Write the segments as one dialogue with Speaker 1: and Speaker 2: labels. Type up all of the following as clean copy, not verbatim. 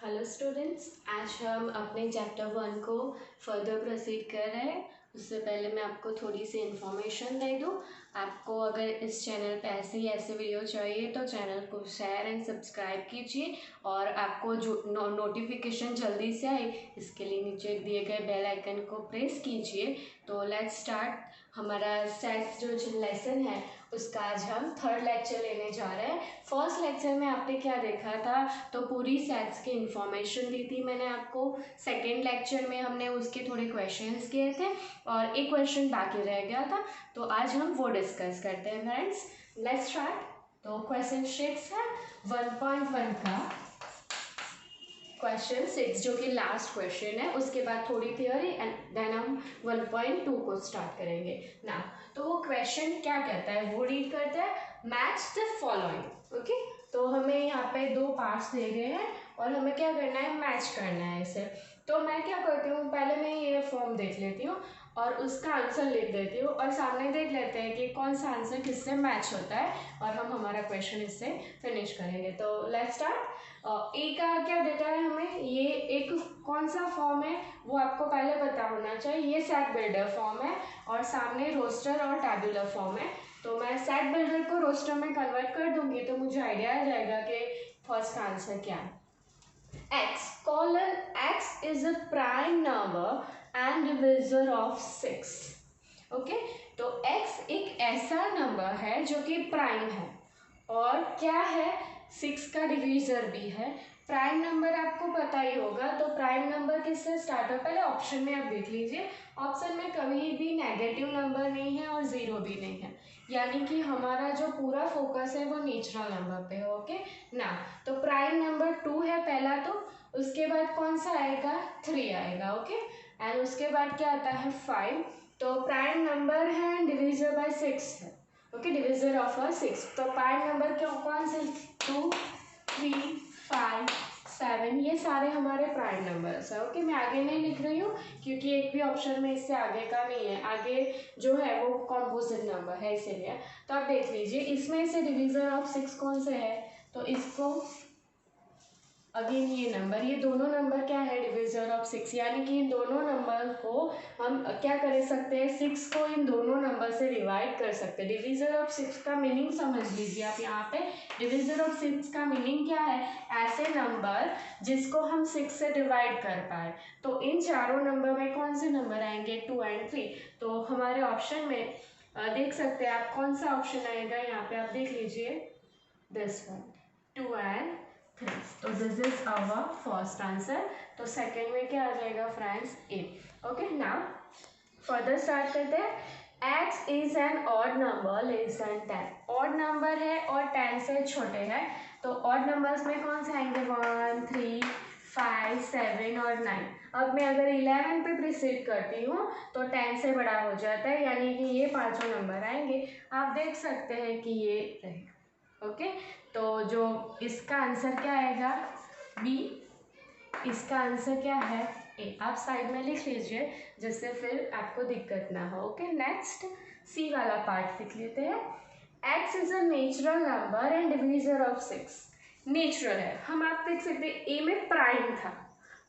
Speaker 1: Hello students, आज हम अपने चैप्टर 1 को फर्दर प्रोसीड कर रहे हैं। उससे पहले मैं आपको थोड़ी सी इन्फॉर्मेशन दे दूँ। आपको अगर इस चैनल पे ऐसे वीडियो चाहिए तो चैनल को शेयर एंड सब्सक्राइब कीजिए और आपको जो नोटिफिकेशन जल्दी से आए इसके लिए नीचे दिए गए बेल आइकन को प्रेस कीजिए। तो लेट्स स्टार्ट। हमारा स्टैट्स जो लेसन है उसका आज हम थर्ड लेक्चर लेने जा रहे हैं। फर्स्ट लेक्चर में आपने क्या देखा था, तो पूरी स्टैट्स की इन्फॉर्मेशन दी थी मैंने आपको। सेकेंड लेक्चर में हमने उसके थोड़े क्वेश्चंस किए थे और एक क्वेश्चन बाकी रह गया था, तो आज हम वो डिस्कस करते हैं फ्रेंड्स। Let's start. तो क्वेश्चन 6 है 1.1 का क्वेश्चन 6 जो कि लास्ट क्वेश्चन है, उसके बाद थोड़ी थियोरी एंड देन हम 1.2 को स्टार्ट करेंगे ना। तो वो क्वेश्चन क्या कहता है वो रीड करते हैं। Match the following. ओके, तो हमें यहाँ पे दो पार्ट्स दिए गए हैं और हमें क्या करना है, मैच करना है इसे। तो मैं क्या करती हूँ, पहले मैं ये फॉर्म देख लेती हूँ और उसका आंसर लिख देती हूँ और सामने देख लेते हैं कि कौन सा आंसर किससे मैच होता है और हम हमारा क्वेश्चन इससे फिनिश करेंगे। तो लेट्स स्टार्ट। ए का क्या देता है हमें, ये एक कौन सा फॉर्म है वो आपको पहले पता होना चाहिए। ये सेट बिल्डर फॉर्म है और सामने रोस्टर और टैबुलर फॉर्म है। तो मैं सेट बिल्डर को रोस्टर में कन्वर्ट कर दूंगी तो मुझे आइडिया आ जाएगा कि फर्स्ट आंसर क्या है। x colon x is a prime number and divisor of 6। Okay, तो x एक ऐसा नंबर है जो कि प्राइम है और क्या है, 6 का डिवीजर भी है। प्राइम नंबर आपको पता ही होगा, तो प्राइम नंबर किससे स्टार्ट हो, पहले ऑप्शन में आप देख लीजिए। ऑप्शन में कभी भी नेगेटिव नंबर नहीं है और ज़ीरो भी नहीं है, यानी कि हमारा जो पूरा फोकस है वो नेचुरल नंबर पे है। ओके ना, तो प्राइम नंबर 2 है पहला, तो उसके बाद कौन सा आएगा, 3 आएगा। ओके, एंड उसके बाद क्या आता है 5। तो प्राइम नंबर है डिविजर बाय 6 है। Okay, divisor of 6। तो प्राइम नंबर क्यों कौन से, 2, 3, 5, 7, ये सारे हमारे प्राइम नंबर्स है। ओके, मैं आगे नहीं लिख रही हूँ क्योंकि एक भी ऑप्शन में इससे आगे का नहीं है, आगे जो है वो कॉम्पोजिट नंबर है इसीलिए। तो आप देख लीजिए इसमें से डिविजर ऑफ 6 कौन से है, तो इसको अगेन ये नंबर, ये दोनों नंबर क्या है, डिविजर ऑफ 6, यानी कि इन दोनों नंबर को हम क्या कर सकते हैं, 6 को इन दोनों नंबर से डिवाइड कर सकते हैं। डिविजर ऑफ 6 का मीनिंग समझ लीजिए आप यहाँ पे। डिविजर ऑफ 6 का मीनिंग क्या है, ऐसे नंबर जिसको हम 6 से डिवाइड कर पाए। तो इन चारों नंबर में कौन से नंबर आएंगे, 2 एंड 3। तो हमारे ऑप्शन में देख सकते हैं आप कौन सा ऑप्शन आएगा, यहाँ पे आप देख लीजिए दिस वन, 2 एंड 3। तो this is our first answer. तो सेकेंड में क्या आ जाएगा friends, A. Okay, now further start करते हैं। x is an odd number less than 10। Odd number है और 10 से छोटे हैं, तो ऑड नंबर्स में कौन से आएंगे, 1, 3, 5, 7 और 9। अब मैं अगर 11 पे प्रोसीड करती हूँ तो 10 से बड़ा हो जाता है, यानी कि ये पांचों नंबर आएंगे। आप देख सकते हैं कि ये रहेगा। ओके, तो जो इसका आंसर क्या आएगा, बी। इसका आंसर क्या है, ए। आप साइड में लिख लीजिए जिससे फिर आपको दिक्कत ना हो। ओके, नेक्स्ट सी वाला पार्ट लिख लेते हैं। x is a natural number and divisor of 6। Natural है, हम आप देख सकते हैं ए में प्राइम था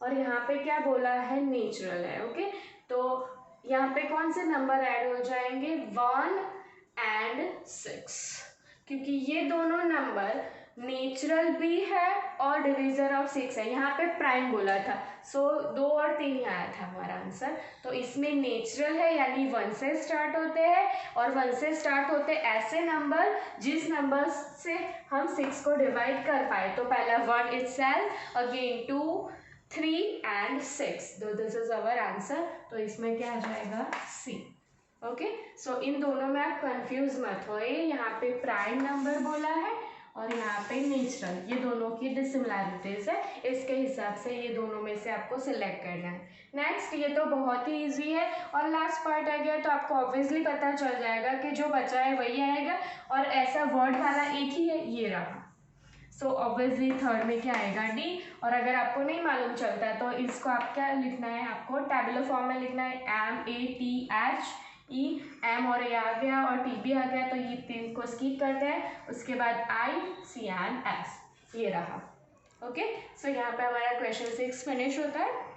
Speaker 1: और यहाँ पे क्या बोला है, नेचुरल है। ओके, तो यहाँ पे कौन से नंबर ऐड हो जाएंगे, 1 एंड 6, क्योंकि ये दोनों नंबर नेचुरल भी है और डिवीजर ऑफ 6 है। यहाँ पे प्राइम बोला था, सो 2 और 3 ही आया था हमारा आंसर। तो इसमें नेचुरल है यानी 1 से स्टार्ट होते हैं और 1 से स्टार्ट होते ऐसे नंबर जिस नंबर से हम 6 को डिवाइड कर पाए। तो पहला 1 इटसेल्फ, अगेन 2, 3 एंड 6। तो दिस इज अवर आंसर। तो इसमें क्या आ जाएगा, सी। ओके, सो इन दोनों में आप कंफ्यूज मत होइए, यहाँ पे प्राइम नंबर बोला है और यहाँ पे नेचुरल, ये दोनों की डिसिमिलैरिटीज है, इसके हिसाब से ये दोनों में से आपको सिलेक्ट करना है। नेक्स्ट, ये तो बहुत ही इजी है और लास्ट पार्ट आ गया तो आपको ऑब्वियसली पता चल जाएगा कि जो बचा है वही आएगा और ऐसा वर्ड वाला एक ही है, ये रहा। सो ऑब्वियसली थर्ड में क्या आएगा, डी। और अगर आपको नहीं मालूम चलता तो इसको आप क्या लिखना है, आपको टैबुलर फॉर्म में लिखना है, MATH ई, एम और ए आ गया और टी भी आ गया, तो ये तीन को स्किप करते हैं। उसके बाद I, C एंड S, ये रहा। ओके, सो यहाँ पे हमारा क्वेश्चन 6 फिनिश होता है।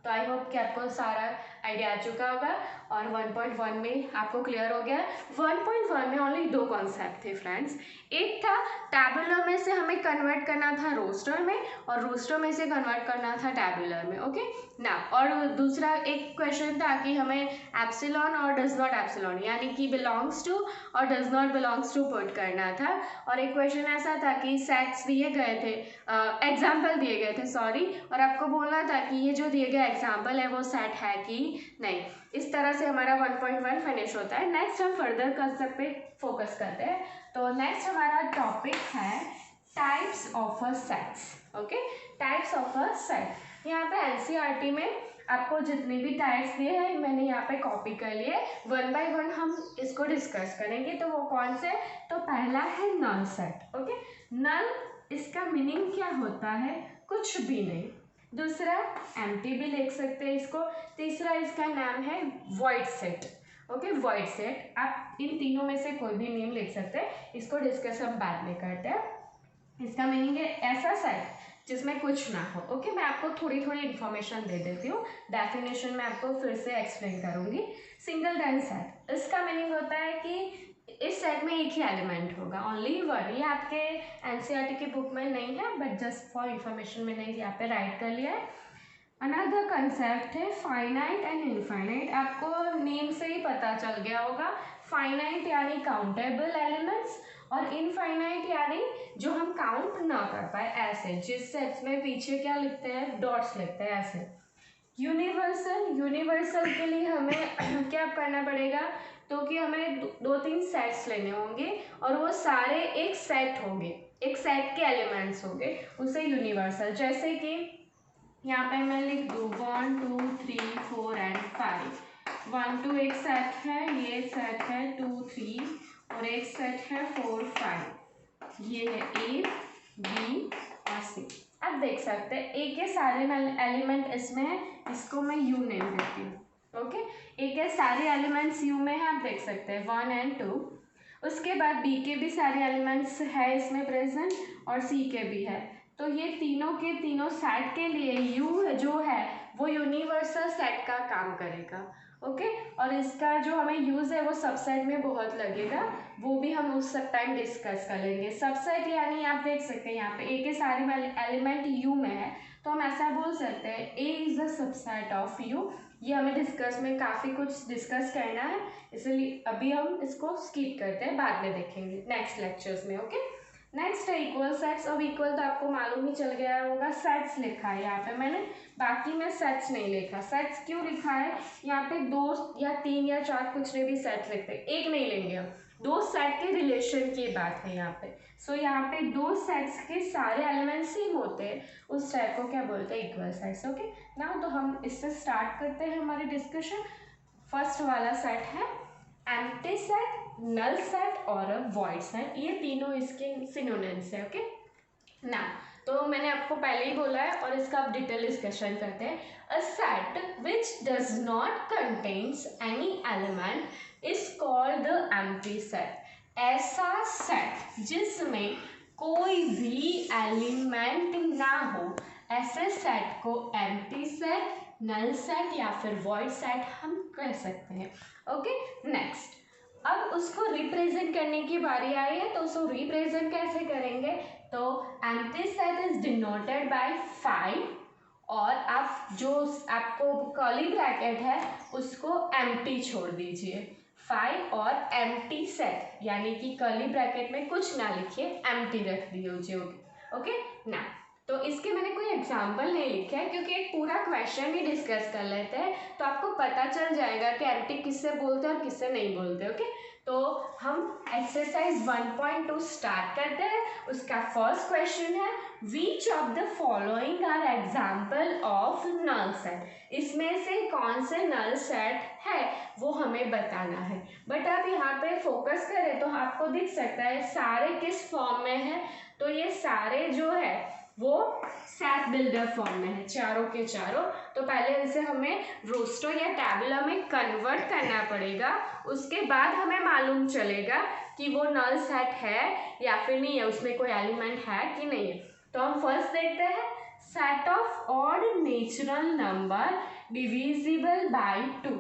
Speaker 1: तो आई होप कि आपको सारा आइडिया आ चुका होगा और 1.1 में आपको क्लियर हो गया। 1.1 में ओनली 2 कॉन्सेप्ट थे फ्रेंड्स। एक था टैबुलर में से हमें कन्वर्ट करना था रोस्टर में, और रोस्टर में से कन्वर्ट करना था टैबुलर में। ओके ना, और दूसरा एक क्वेश्चन था कि हमें एप्सिलॉन और डज नॉट एप्सिलॉन यानी कि बिलोंग्स टू और does not belongs to put करना था। और एक क्वेश्चन ऐसा था कि सेट्स दिए गए थे, एग्जाम्पल दिए गए थे सॉरी, और आपको बोलना था कि ये जो दिए गए एग्जाम्पल है वो सेट है कि नहीं। इस तरह से हमारा 1.1 फिनिश होता है। नेक्स्ट हम फर्दर कंसेप्ट पे फोकस करते हैं। तो नेक्स्ट हमारा टॉपिक है types of a sets. Okay, types of a set. यहाँ पे एनसीईआरटी में आपको जितने भी टाइप्स दिए हैं मैंने यहाँ पे कॉपी कर लिए, 1 बाय 1 हम इसको डिस्कस करेंगे। तो वो कौन से? तो पहला है नल सेट। ओके, नल इसका मीनिंग क्या होता है? कुछ भी नहीं। दूसरा एम्प्टी भी लिख सकते हैं इसको। तीसरा इसका नाम है void set. Okay, void set, आप इन तीनों में से कोई भी नेम लिख सकते हैं। इसको डिस्कस हम बाद में करते हैं। इसका मीनिंग है ऐसा सेट जिसमें कुछ ना हो। ओके, मैं आपको थोड़ी थोड़ी इन्फॉर्मेशन दे देती हूँ, डेफिनेशन में आपको फिर से एक्सप्लेन करूँगी। सिंगल डाइन सेट, इसका मीनिंग होता है कि इस सेट में एक ही एलिमेंट होगा, ओनली वन। ये आपके एनसीईआरटी की बुक में नहीं है, बट जस्ट फॉर इंफॉर्मेशन मैंने यहाँ पे राइट कर लिया है। अनदर कंसेप्ट है फाइनाइट एंड इनफाइनाइट। आपको नेम से ही पता चल गया होगा, फाइनाइट यानी काउंटेबल एलिमेंट्स और इनफाइनाइट यानी जो हम काउंट ना कर पाए, ऐसे जिस सेट्स में पीछे क्या लिखते हैं, डॉट्स लिखते हैं ऐसे। यूनिवर्सल, यूनिवर्सल के लिए हमें क्या करना पड़ेगा? तो कि हमें 2-3 सेट्स लेने होंगे और वो सारे एक सेट होंगे, एक सेट के एलिमेंट्स होंगे, उसे यूनिवर्सल। जैसे कि यहाँ पे मैं लिख दूँ 1 2 3 4 एंड 5। 1 2 एक सेट है, ये सेट है 2 3 और एक सेट है 4 5। ये है ए बी और सी। आप देख सकते हैं ए के सारे एलिमेंट इसमें है, इसको मैं यू नेम देती हूँ। ओके, ए के सारे एलिमेंट्स यू में है, आप देख सकते हैं 1 एंड 2। उसके बाद बी के भी सारे एलिमेंट्स है इसमें प्रेजेंट और सी के भी है। तो ये तीनों के तीनों सेट के लिए यू जो है वो यूनिवर्सल सेट का काम करेगा। ओके, और इसका जो हमें यूज़ है वो सबसेट में बहुत लगेगा, वो भी हम उस टाइम डिस्कस कर लेंगे। सबसेट यानी आप देख सकते हैं यहाँ पे ए के सारे एलिमेंट यू में है, तो हम ऐसा बोल सकते हैं A is the subset of you. ये हमें डिस्कस में काफ़ी कुछ डिस्कस करना है, इसलिए अभी हम इसको स्किप करते हैं, बाद में देखेंगे नेक्स्ट लेक्चर्स में। ओके, नेक्स्ट है इक्वल सेट्स। अब इक्वल तो आपको मालूम ही चल गया होगा, सेट्स लिखा है यहाँ पे मैंने, बाकी में सेट्स नहीं लिखा। सेट्स क्यों लिखा है? यहाँ पे 2 या 3 या 4 कुछ ने भी सेट लिखते हैं, एक नहीं लेंगे हम, 2 सेट के रिलेशन की बात है यहाँ पे। सो यहाँ पे 2 सेट्स के सारे एलिमेंट सेम होते हैं, उस सेट को क्या बोलते हैं? Equal sets. ओके ना, तो हम इससे स्टार्ट करते हैं हमारी डिस्कशन। फर्स्ट वाला सेट है एम्प्टी सेट, नल सेट और वॉइड सेट। ये तीनों इसके सिनोनिम्स है। ओके ना, तो मैंने आपको पहले ही बोला है और इसका आप डिटेल डिस्कशन करते हैं। A set which does not contains any element is called the empty set. ऐसा सेट जिसमें कोई भी एलिमेंट ना हो, ऐसे सेट को एम्प्टी सेट, नल सेट या फिर वॉइड सेट हम कह सकते हैं। ओके, नेक्स्ट, अब उसको रिप्रेजेंट करने की बारी आई है, तो उसको रिप्रेजेंट कैसे करेंगे? तो empty set is denoted by 5 और आप जो आपको कर्ली ब्रैकेट है उसको एम्प्टी छोड़ दीजिए। 5 और एम्प्टी सेट यानी कि कर्ली ब्रैकेट में कुछ ना लिखिए, एम्प्टी रख दीजिए। ओके ना, तो इसके मैंने कोई एग्जाम्पल नहीं लिखा है क्योंकि एक पूरा क्वेश्चन ही डिस्कस कर लेते हैं, तो आपको पता चल जाएगा कि एम्प्टी किससे बोलते हैं और किससे नहीं बोलते। ओके, तो हम एक्सरसाइज 1.2 स्टार्ट करते हैं। उसका फर्स्ट क्वेश्चन है which of the following are example of null set. इसमें से कौन से नल सेट है वो हमें बताना है। बट आप यहाँ पे फोकस करें तो आपको दिख सकता है सारे किस फॉर्म में है, तो ये सारे जो है वो सेट बिल्डर फॉर्म में है, चारों के चारों। तो पहले इसे हमें रोस्टर या टैबुलर में कन्वर्ट करना पड़ेगा, उसके बाद हमें मालूम चलेगा कि वो नल सेट है या फिर नहीं है, उसमें कोई एलिमेंट है कि नहीं है। तो हम फर्स्ट देखते हैं set of odd natural number divisible by 2।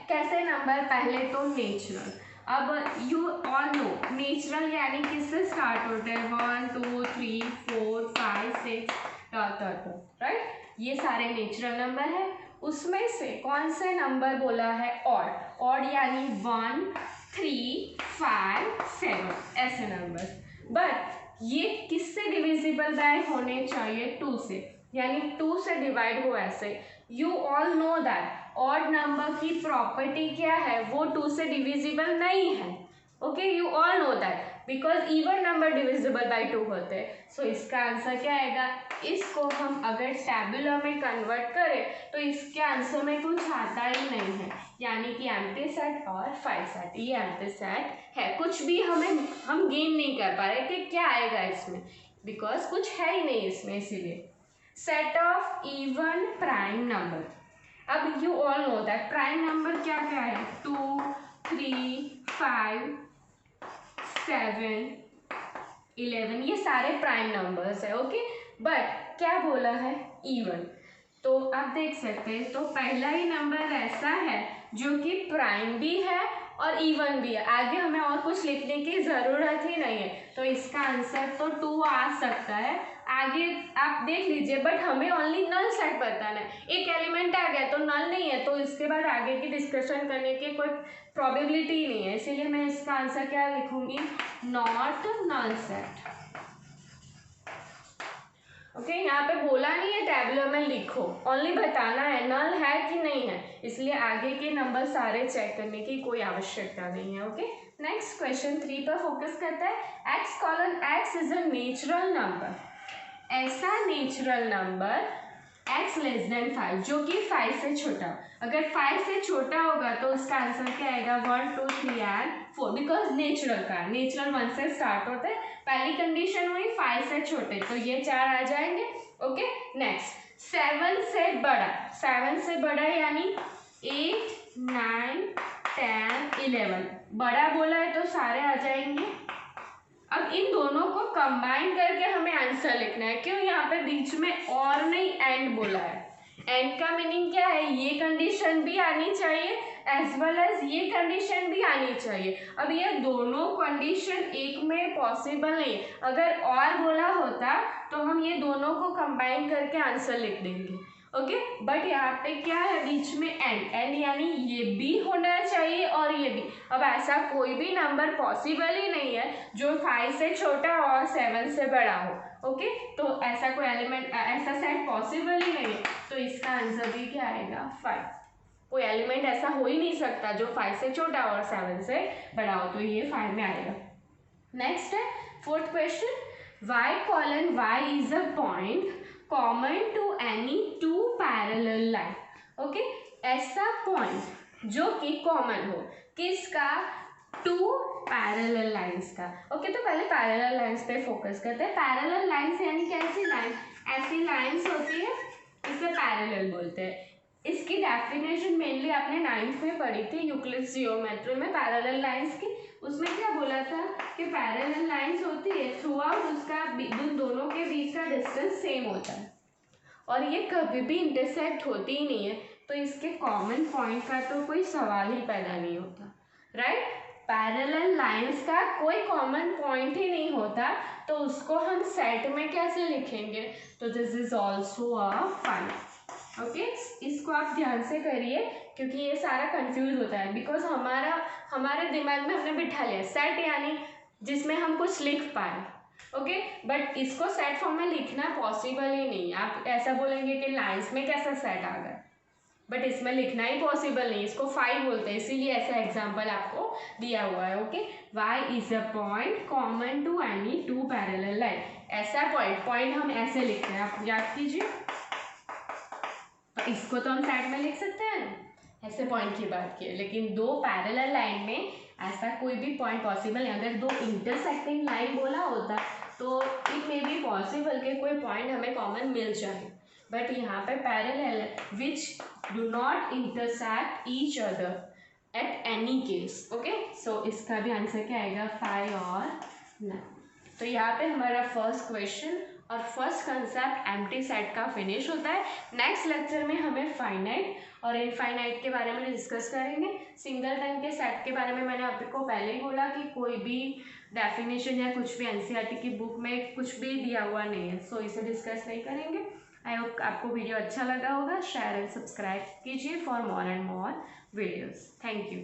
Speaker 1: कैसे नंबर, पहले तो नेचुरल। अब यू ऑल नो नेचुरल यानी किससे स्टार्ट होते हैं, 1 2 3 4 5 6 राइट, ये सारे नेचुरल नंबर है। उसमें से कौन से नंबर बोला है, ऑड। ऑड यानी 1 3 5 7 ऐसे नंबर। बट ये किससे डिविजिबल बाय होने चाहिए, 2 से, यानी 2 से डिवाइड हो ऐसे। You all know that odd number की प्रॉपर्टी क्या है, वो 2 से डिविजिबल नहीं है। Okay, you all know that, because even number divisible by 2 होते हैं। सो इसका आंसर क्या आएगा, इसको हम अगर टैबुलर में कन्वर्ट करें तो इसके आंसर में कुछ आता ही नहीं है, यानी कि एम्प्टी सेट और 5 सेट। ये एम्प्टी सेट है, कुछ भी हम गेन नहीं कर पा रहे कि क्या आएगा इसमें, बिकॉज कुछ है ही नहीं इसमें, इसीलिए। Set of even prime number. अब you all know that prime number क्या क्या है, 2 3 5 7 11, ये सारे प्राइम नंबर्स है। ओके, बट क्या बोला है, इवन। तो आप देख सकते हैं, तो पहला ही नंबर ऐसा है जो कि प्राइम भी है और इवन भी है। आगे हमें और कुछ लिखने की ज़रूरत ही नहीं है, तो इसका आंसर तो 2 आ सकता है। आगे आप देख लीजिए, बट हमें ओनली नल सेट बताना है। एक एलिमेंट आ गया तो नल नहीं है, तो इसके बाद आगे की डिस्कशन करने की कोई प्रोबेबिलिटी नहीं है, इसीलिए मैं इसका आंसर क्या लिखूंगी, नॉट नल सेट। ओके, यहाँ पे बोला नहीं है टैबुलर में लिखो, ओनली बताना है नल है कि नहीं है, इसलिए आगे के नंबर सारे चेक करने की कोई आवश्यकता नहीं है। ओके, नेक्स्ट क्वेश्चन 3 पर फोकस करता है। X colon x is a natural number, ऐसा natural number x less than 5 जो कि 5 से छोटा। अगर 5 से छोटा होगा तो उसका आंसर क्या आएगा, 1 2 3 एंड 4, बिकॉज नेचुरल का, नेचुरल 1 से स्टार्ट होता है। पहली कंडीशन हुई 5 से छोटे, तो ये 4 आ जाएंगे। ओके, नेक्स्ट 7 से बड़ा, 7 से बड़ा यानी 8 9 10 11, बड़ा बोला है तो सारे आ जाएंगे। अब इन दोनों को कंबाइन करके हमें आंसर लिखना है। क्यों, यहाँ पे बीच में और नहीं एंड बोला है। एंड का मीनिंग क्या है, ये कंडीशन भी आनी चाहिए एज वेल एज ये कंडीशन भी आनी चाहिए। अब ये दोनों कंडीशन एक में पॉसिबल नहीं, अगर और बोला होता तो हम ये दोनों को कंबाइन करके आंसर लिख देंगे। ओके, बट यहाँ पे क्या है, बीच में एंड, एंड यानी ये भी होना चाहिए और ये भी। अब ऐसा कोई भी नंबर पॉसिबल ही नहीं है जो 5 से छोटा और 7 से बड़ा हो। ओके, तो ऐसा कोई एलिमेंट, ऐसा सेट पॉसिबल ही नहीं है, तो इसका आंसर भी क्या आएगा, 5। कोई एलिमेंट ऐसा हो ही नहीं सकता जो 5 से छोटा और 7 से बड़ा हो, तो ये 5 में आएगा। नेक्स्ट है 4th question, y colon y is a point common to any two parallel line। Okay, ऐसा पॉइंट जो कि कॉमन हो, किसका, 2 पैरेलल लाइंस का। ओके, तो पहले पैरेलल लाइंस पे फोकस करते हैं। पैरेलल लाइंस यानी कैसी लाइन, ऐसी लाइंस होती है, इसे पैरेलल बोलते हैं। इसकी डेफिनेशन मेनली आपने 9th में पढ़ी थी यूक्लिड्स जियोमेट्री में, पैरेलल लाइंस की। उसमें क्या बोला था कि पैरेलल लाइंस होती है थ्रू आउट उसका दोनों के बीच का डिस्टेंस सेम होता है और ये कभी भी इंटरसेक्ट होती ही नहीं है, तो इसके कॉमन पॉइंट का तो कोई सवाल ही पैदा नहीं होता, राइट। पैरेलल लाइंस का कोई कॉमन पॉइंट ही नहीं होता, तो उसको हम सेट में कैसे लिखेंगे, तो this is also a 5। Okay, इसको आप ध्यान से करिए क्योंकि ये सारा कंफ्यूज होता है, बिकॉज हमारे दिमाग में हमने बिठा लिया सेट यानी जिसमें हम कुछ लिख पाए। ओके, बट इसको सेट फॉर्म में लिखना पॉसिबल ही नहीं। आप ऐसा बोलेंगे कि लाइंस में कैसा सेट आ गया, बट इसमें लिखना ही पॉसिबल नहीं, इसको 5 बोलते हैं, इसीलिए ऐसा एग्जाम्पल आपको दिया हुआ है। Okay, y is a point common to any 2 parallel line. ऐसा पॉइंट हम ऐसे लिखते हैं, आप याद कीजिए। तो इसको तो हम सेट में लिख सकते हैं, ऐसे पॉइंट की बात की है, लेकिन 2 पैरेलल लाइन में ऐसा कोई भी पॉइंट पॉसिबल नहीं। अगर 2 इंटरसेक्टिंग लाइन बोला होता तो इट मे बी पॉसिबल कि कोई पॉइंट हमें कॉमन मिल जाए, बट यहाँ पे parallel which do not intersect each other at any case. Okay, so इसका भी आंसर क्या आएगा, 5 और 9। तो यहाँ पे हमारा फर्स्ट क्वेश्चन और फर्स्ट कंसेप्ट एम्प्टी सेट का फिनिश होता है। नेक्स्ट लेक्चर में हमें फाइनाइट और इनफाइनाइट के बारे में डिस्कस करेंगे। सिंगलटन के सेट के बारे में मैंने आपको पहले ही बोला कि कोई भी डेफिनेशन या कुछ भी एनसीईआरटी की बुक में कुछ भी दिया हुआ नहीं है, सो इसे डिस्कस नहीं करेंगे। आई होप आपको वीडियो अच्छा लगा होगा। शेयर एंड सब्सक्राइब कीजिए for more and more videos. Thank you.